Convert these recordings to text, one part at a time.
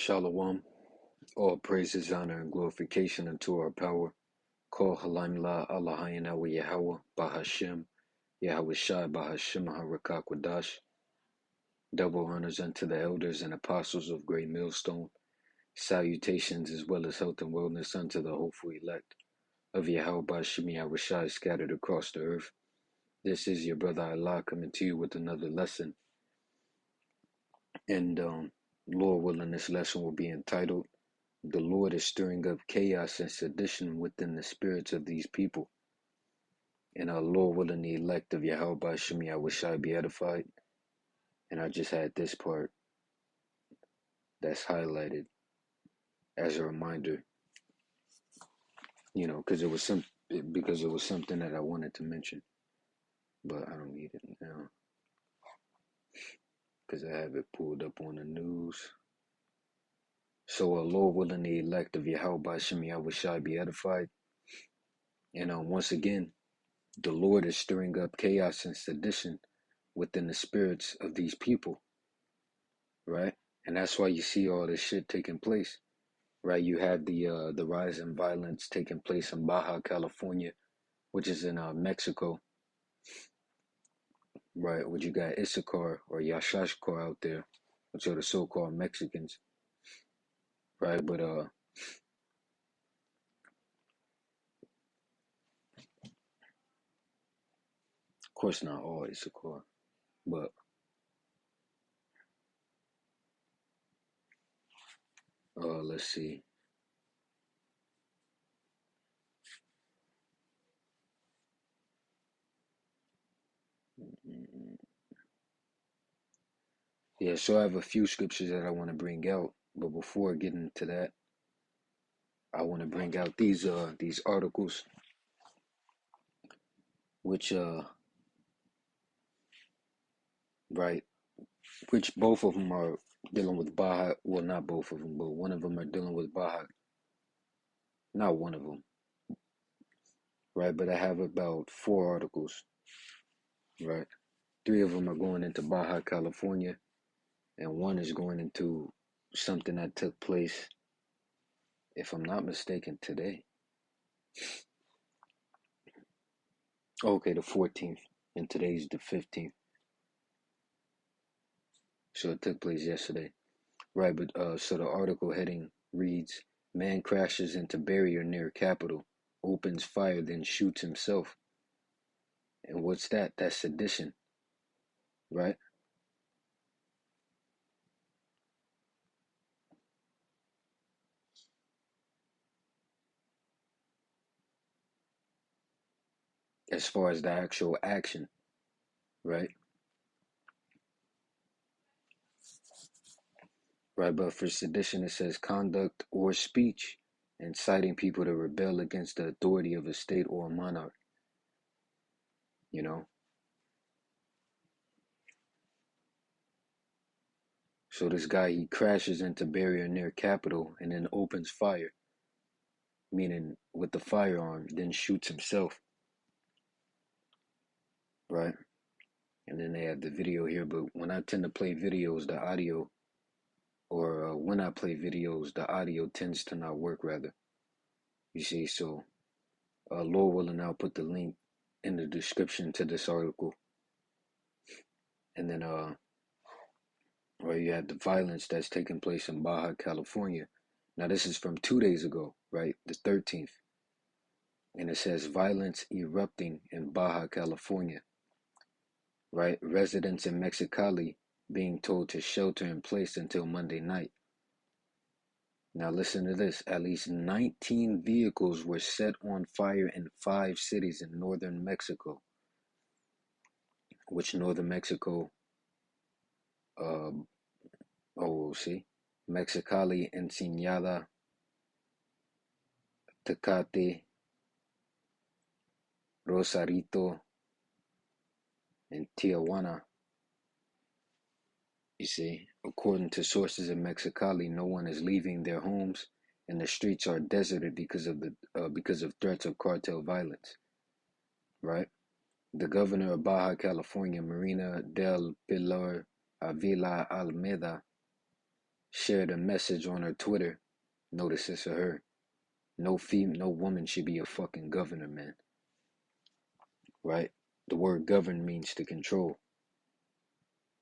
Shalom. All praises, honor, and glorification unto our power. Kol halim la Allahayin Awa Yahweh Bahashem Yahweh Shai Bahashem Harakakwadash. Double honors unto the elders and apostles of Great Millstone. Salutations as well as health and wellness unto the hopeful elect of Yahweh Bahashem Yahweh Shai scattered across the earth. This is your brother Allah coming to you with another lesson. And Lord willing, this lesson will be entitled, "The Lord is stirring up chaos and sedition within the spirits of these people." And our Lord willing, the elect of Yahweh Ba'Shem Yahweh Shai be edified. And I just had this part that's highlighted as a reminder, because it was something that I wanted to mention, but I don't need it now because I have it pulled up on the news. So our Lord willing, the elect of Yahweh Ba'Shem Yahweh Shai be edified. And once again, the Lord is stirring up chaos and sedition within the spirits of these people, right? And that's why you see all this shit taking place, right? You have the rise in violence taking place in Baja California, which is in Mexico, right? Which you got Issachar or Yashashkar out there, which are the so-called Mexicans, right? But of course not all Issachar, but let's see. Yeah, so I have a few scriptures that I want to bring out, but before getting to that, I want to bring out these articles, which right, which both of them are dealing with Baja. Well, not both of them, but one of them are dealing with Baja. Not one of them, right? But I have about 4 articles, right? 3 of them are going into Baja California, and one is going into something that took place, if I'm not mistaken, today. Okay, the 14th, and today's the 15th. So it took place yesterday, right? But so the article heading reads, "Man crashes into barrier near Capitol, opens fire, then shoots himself." And what's that? That's sedition, right? As far as the actual action, right? Right, but for sedition it says conduct or speech inciting people to rebel against the authority of a state or a monarch, you know? So this guy, he crashes into barrier near Capitol and then opens fire, meaning with the firearm, then shoots himself, right? And then they have the video here, but when I tend to play videos, the audio, or when I play videos, the audio tends to not work rather. You see, so Lord willing, I'll put the link in the description to this article. And then where you have the violence that's taking place in Baja California. Now this is from 2 days ago, right? The 13th. And it says violence erupting in Baja California, right? Residents in Mexicali being told to shelter in place until Monday night. Now listen to this. At least 19 vehicles were set on fire in 5 cities in northern Mexico. Which northern Mexico? We'll see. Mexicali, Ensenada, Tecate, Rosarito, and Tijuana. You see, according to sources in Mexicali, no one is leaving their homes, and the streets are deserted because of threats of cartel violence. Right? The governor of Baja California, Marina del Pilar Avila Almeda, shared a message on her Twitter. Notice this of her. No woman should be a fucking governor, man. Right? The word govern means to control.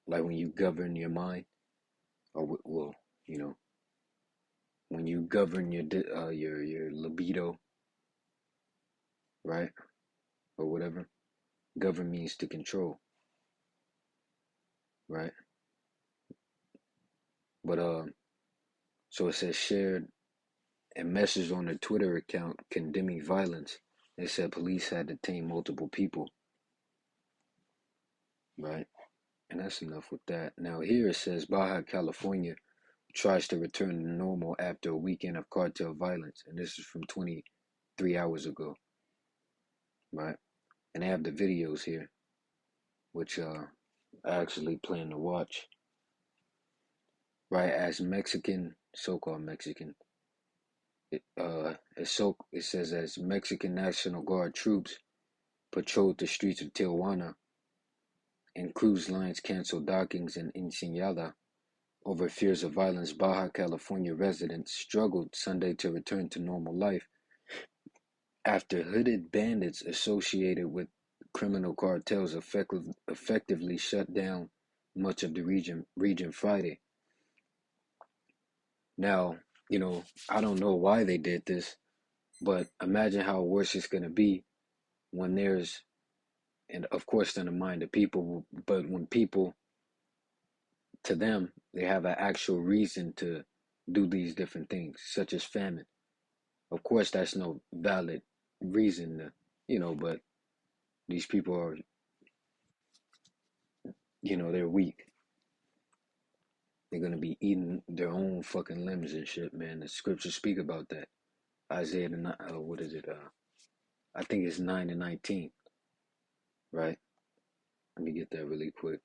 Like when you govern your mind, or well, you know, when you govern your libido, right, or whatever. Govern means to control, right? But so it says shared a message on their Twitter account condemning violence. They said police had detained multiple people, right? And that's enough with that. Now here it says Baja California tries to return to normal after a weekend of cartel violence, and this is from 23 hours ago, right? And they have the videos here, which I actually plan to watch, right? As Mexican, so-called Mexican, it says as Mexican National Guard troops patrolled the streets of Tijuana and cruise lines canceled dockings in Ensenada over fears of violence. Baja California residents struggled Sunday to return to normal life after hooded bandits associated with criminal cartels effectively shut down much of the region Friday. Now, I don't know why they did this, but imagine how worse it's going to be when there's, and of course in the mind of people, but when people, to them, they have an actual reason to do these different things, such as famine. Of course, that's no valid reason to, but these people are, they're weak. They're going to be eating their own fucking limbs and shit, man. The scriptures speak about that. Isaiah, what is it? I think it's 9 and 19, right? Let me get that really quick.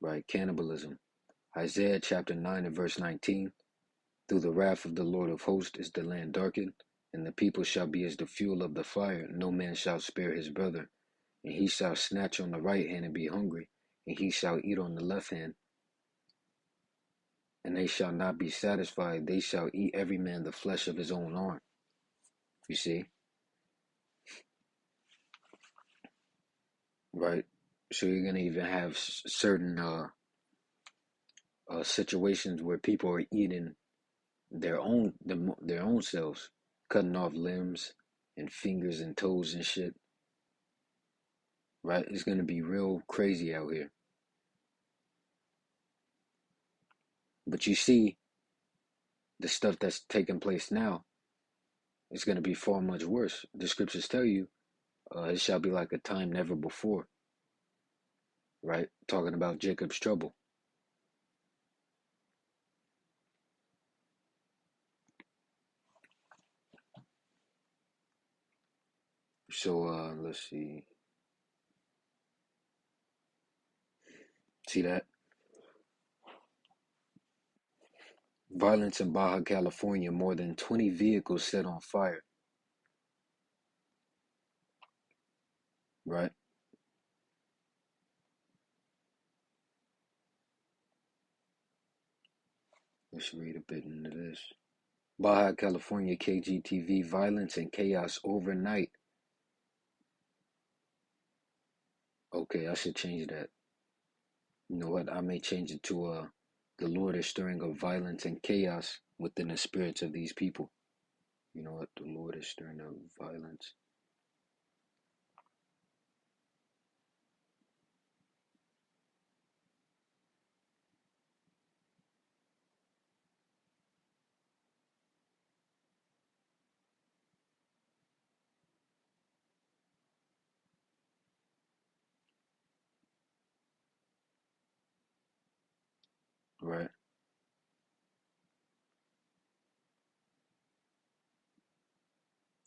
Right, cannibalism. Isaiah chapter 9 and verse 19. Through the wrath of the Lord of hosts is the land darkened, and the people shall be as the fuel of the fire. No man shall spare his brother, and he shall snatch on the right hand and be hungry, and he shall eat on the left hand, and they shall not be satisfied. They shall eat every man the flesh of his own arm. You see? Right? So you're going to even have certain situations where people are eating their own selves, cutting off limbs and fingers and toes and shit. Right? It's gonna be real crazy out here. But you see, the stuff that's taking place now is gonna be far much worse. The scriptures tell you, it shall be like a time never before. Right? Talking about Jacob's trouble. So let's see. See that? Violence in Baja California, more than 20 vehicles set on fire. Right? Let's read a bit into this. Baja California KGTV, violence and chaos overnight. Okay, I should change that. You know what? I may change it to the Lord is stirring up violence and chaos within the spirits of these people. You know what? The Lord is stirring up violence. Right?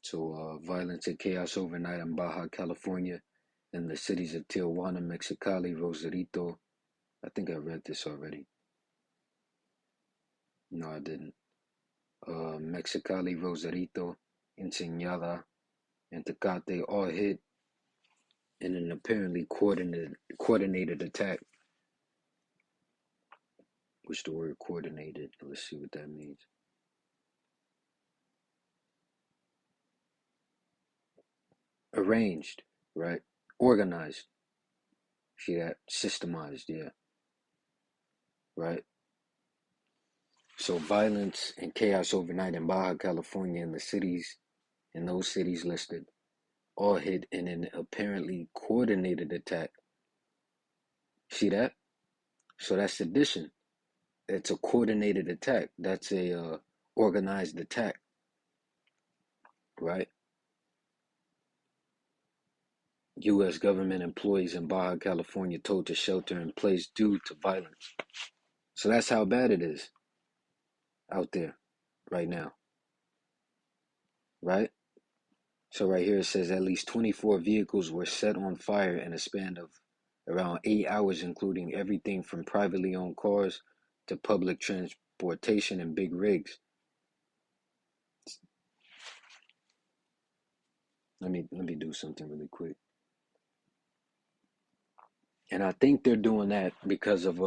So violence and chaos overnight in Baja California in the cities of Tijuana, Mexicali, Rosarito. I think I read this already. No, I didn't. Mexicali, Rosarito, Ensenada, and Tecate all hit in an apparently coordinated attack. Which the word coordinated? Let's see what that means. Arranged, right? Organized. See that? Systemized, yeah. Right? So violence and chaos overnight in Baja California and those cities listed, all hit in an apparently coordinated attack. See that? So that's sedition. It's a coordinated attack. That's a organized attack, right? U.S. government employees in Baja California told to shelter in place due to violence. So that's how bad it is out there right now, right? So right here it says at least 24 vehicles were set on fire in a span of around 8 hours, including everything from privately owned cars to public transportation and big rigs. Let me do something really quick. And I think they're doing that because of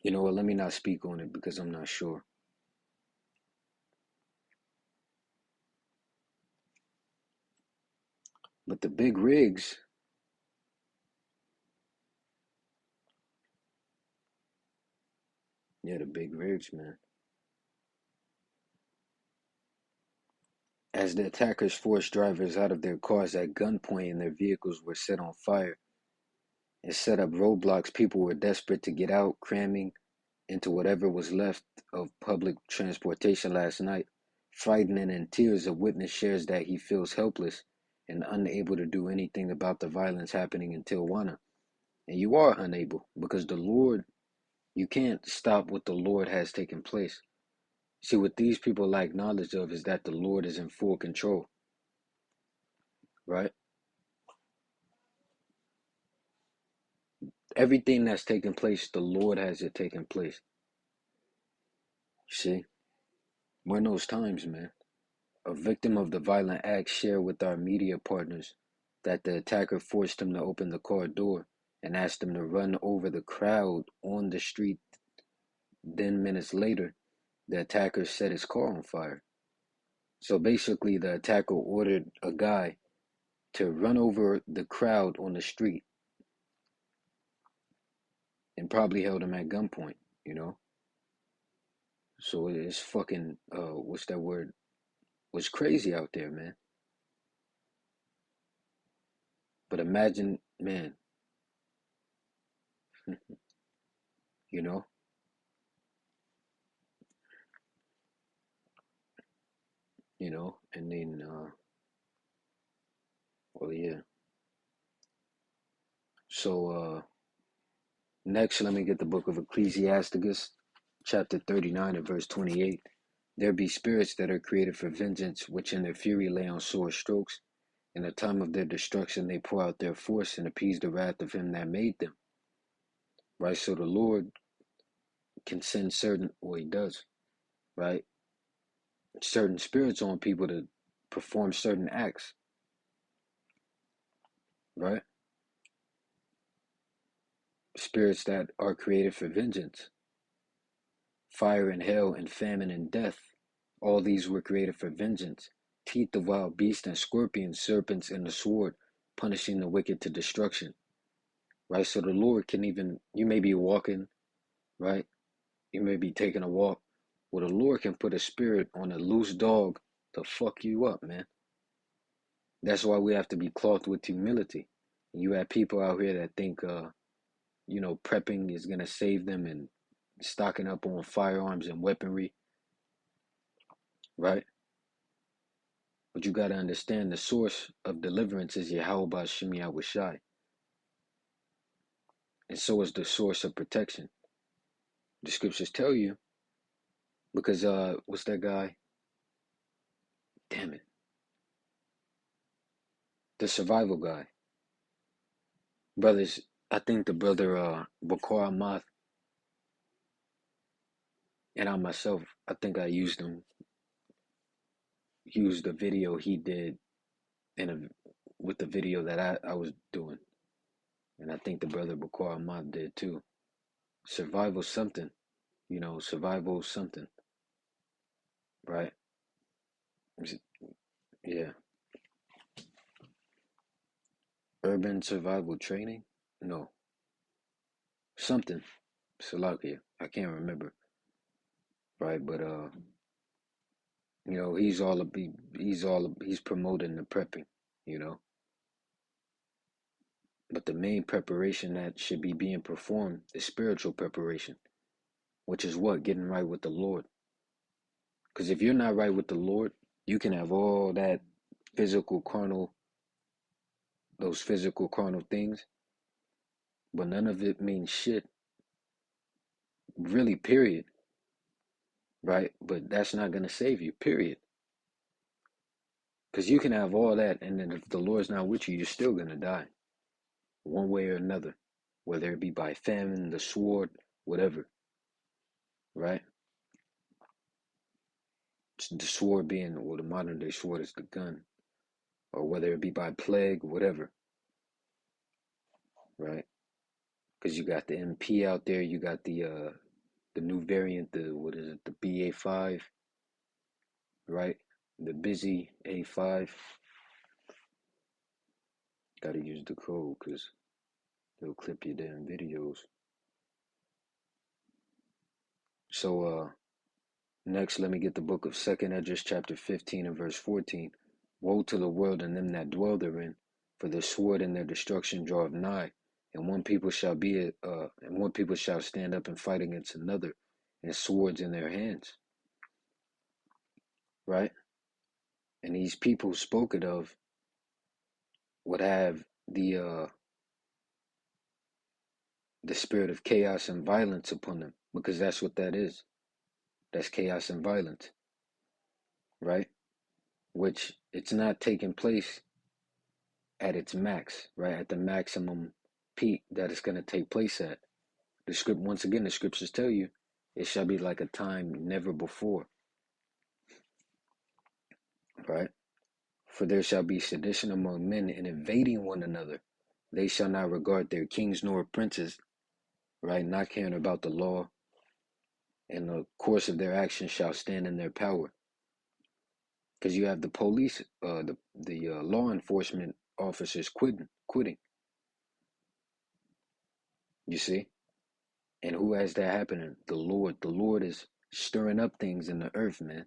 you know what, let me not speak on it because I'm not sure. But the big rigs, yeah, the big rigs, man. As the attackers forced drivers out of their cars at gunpoint and their vehicles were set on fire and set up roadblocks, people were desperate to get out, cramming into whatever was left of public transportation last night. Frightened and in tears, a witness shares that he feels helpless and unable to do anything about the violence happening in Tijuana. And you are unable because the Lord, you can't stop what the Lord has taken place. See, what these people lack knowledge of is that the Lord is in full control, right? Everything that's taking place, the Lord has it taking place. See, we're in those times, man. A victim of the violent act shared with our media partners that the attacker forced him to open the car door and asked him to run over the crowd on the street. Then, minutes later, the attacker set his car on fire. So basically, the attacker ordered a guy to run over the crowd on the street and probably held him at gunpoint, you know? So it's fucking, what's that word? Was crazy out there, man. But imagine, man, you know, and then, well, yeah. So, next, let me get the book of Ecclesiasticus, chapter 39 and verse 28. There be spirits that are created for vengeance, which in their fury lay on sore strokes. In the time of their destruction, they pour out their force and appease the wrath of him that made them. Right? So the Lord can send certain, or he does, right? Certain spirits on people to perform certain acts, right? Spirits that are created for vengeance. Fire and hell and famine and death, all these were created for vengeance. Teeth of wild beasts and scorpions, serpents and the sword, punishing the wicked to destruction. Right? So the Lord can even, you may be walking, right? You may be taking a walk. Well, the Lord can put a spirit on a loose dog to fuck you up, man. That's why we have to be clothed with humility. You have people out here that think, prepping is going to save them and stocking up on firearms and weaponry, right? But you got to understand the source of deliverance is Yahweh Shem Yahushai. And so is the source of protection. The scriptures tell you, because, what's that guy? Damn it. The survival guy. Brothers, I think the brother, Bakar Amath, and I myself, I think I used the video he did in with the video that I was doing, and I think the brother Bakar Ahmad did too. Survival something, survival something, right? Yeah, urban survival training. No, something. Salakia. I can't remember, right? But he's promoting the prepping, you know. But the main preparation that should be being performed is spiritual preparation, which is what? Getting right with the Lord. Because if you're not right with the Lord, you can have all that physical carnal, those physical carnal things, but none of it means shit, really, period, right? But that's not going to save you, period. Because you can have all that, and then if the Lord's not with you, you're still going to die, one way or another, whether it be by famine, the sword, whatever, right? The sword being, well, the modern day sword is the gun, or whether it be by plague, whatever, right? Because you got the MP out there, you got the new variant, the what is it, the BA5, right? The busy A5. Got to use the code because they'll clip your damn videos. So next, let me get the book of 2nd Esdras chapter 15 and verse 14. Woe to the world and them that dwell therein, for the sword and their destruction draweth nigh, and one people shall stand up and fight against another, and swords in their hands. Right? And these people spoken of would have the spirit of chaos and violence upon them, because that's what that is. That's chaos and violence, right? Which it's not taking place at its max, right? At the maximum peak that it's going to take place at. Once again, the scriptures tell you it shall be like a time never before, right? For there shall be sedition among men and invading one another. They shall not regard their kings nor princes, right? Not caring about the law, and the course of their actions shall stand in their power. Because you have the police, the law enforcement officers quitting. You see, and who has that happening? The Lord. The Lord is stirring up things in the earth, man,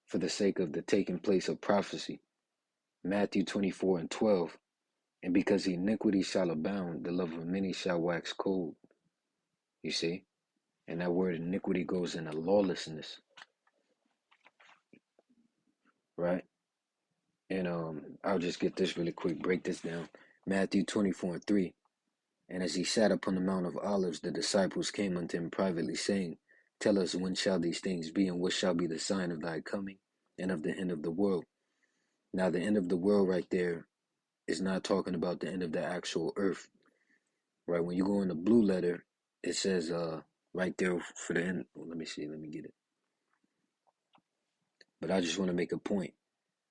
for the sake of the taking place of prophecy. Matthew 24 and 12. And because iniquity shall abound, the love of many shall wax cold. You see, and that word iniquity goes into lawlessness, right? And I'll just get this really quick. Break this down. Matthew 24 and 3. And as he sat upon the Mount of Olives, the disciples came unto him privately, saying, Tell us, when shall these things be, and what shall be the sign of thy coming, and of the end of the world? Now, the end of the world right there is not talking about the end of the actual earth, right? When you go in the blue letter, it says right there for the end. Well, let me see. Let me get it. But I just want to make a point,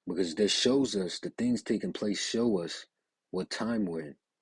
because this shows us, the things taking place show us what time we're in.